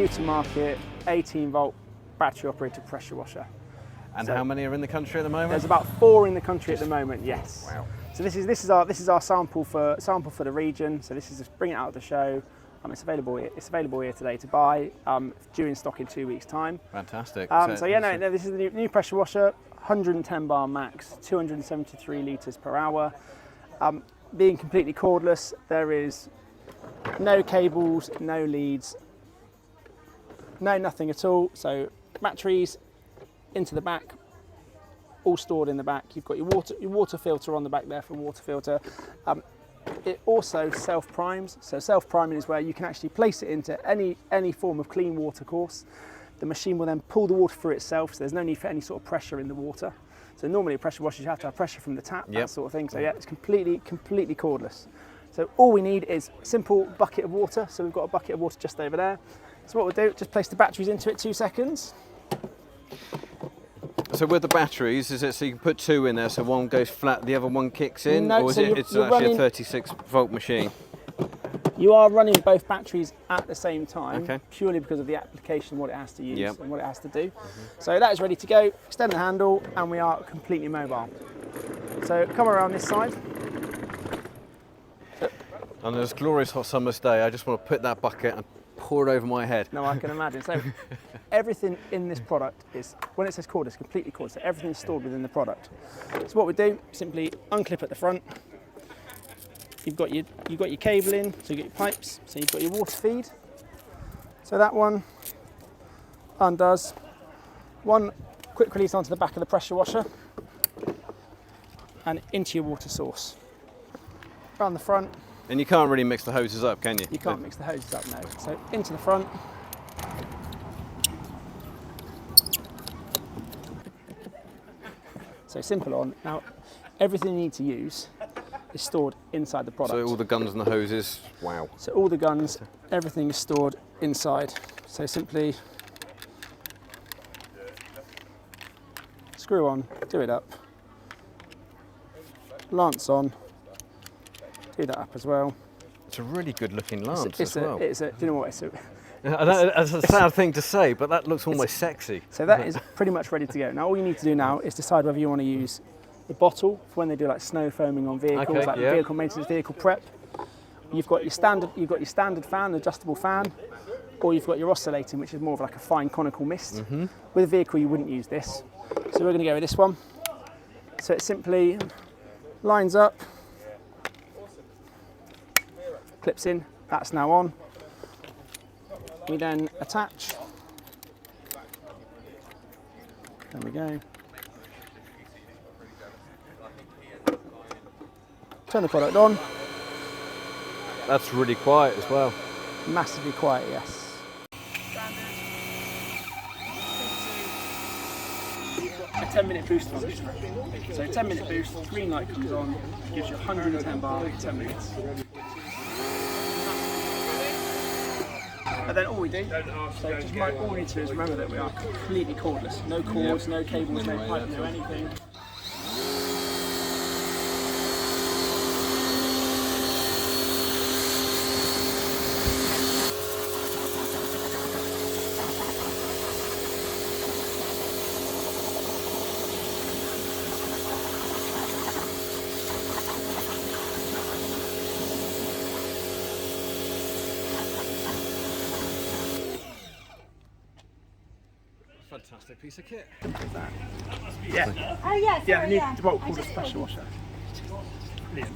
new to market 18-volt battery operated pressure washer. And so how many are in the country at the moment? There's about 4 in the country at the moment. Yes. Wow. So this is our sample for the region. So this is just bringing it out of the show. It's available here today to buy. Due in stock in 2 weeks' time. Fantastic. So yeah, no, this is the new pressure washer. 110 bar max, 273 litres per hour. Being completely cordless, there is no cables, no leads, no nothing at all. So batteries into the back, all stored in the back. You've got your water filter on the back there for water filter. It also self-primes. So self-priming is where you can actually place it into any form of clean water course. The machine will then pull the water through itself, so there's no need for any sort of pressure in the water. So normally a pressure washer, you have to have pressure from the tap, that sort of thing. So yeah, it's completely cordless. So all we need is a simple bucket of water. So we've got a bucket of water just over there. So what we'll do, just place the batteries into it, 2 seconds. So with the batteries, is it so you can put 2 in there, so one goes flat, the other one kicks in, no, or is so it's actually a 36-volt machine? You are running both batteries at the same time, purely because of the application, what it has to use and what it has to do. So that is ready to go. Extend the handle, and we are completely mobile. So come around this side. On this glorious hot summer's day, I just want to put that bucket and pour it over my head. No, I can imagine. So everything in this product is, when it says cordless, completely cordless. So everything's stored within the product. So what we do, simply unclip at the front. You've got your cable in, so you've got your pipes, so you've got your water feed. So that one undoes. One quick release onto the back of the pressure washer and into your water source. Around the front. And you can't really mix the hoses up, can you? You can't mix the hoses up, no. So into the front. So simple on. Now, everything you need to use is stored inside the product. So all the guns and the hoses, wow. So all the guns, everything is stored inside. So simply screw on, do it up, lance on, do that up as well. It's a really good looking lance as well. Do you know what? It's a sad thing to say, but that looks almost sexy. So that is pretty much ready to go. Now all you need to do now is decide whether you want to use the bottle for when they do like snow foaming on vehicles, like vehicle maintenance, vehicle prep. You've got your standard fan, the adjustable fan, or you've got your oscillating, which is more of like a fine conical mist. With a vehicle, you wouldn't use this. So we're going to go with this one. So it simply lines up, clips in, that's now on. We then attach. There we go. Turn the product on. That's really quiet as well. Massively quiet, yes. A 10-minute boost on this. So 10-minute boost, green light comes on, gives you 110 bar in 10 minutes. And then all we do, so just all we need to do is remember that we are completely cordless. No cords, no cables, no pipe, no anything. Fantastic piece of kit. Yeah. Oh yes. Yeah, the new DeWalt cordless pressure washer. Brilliant.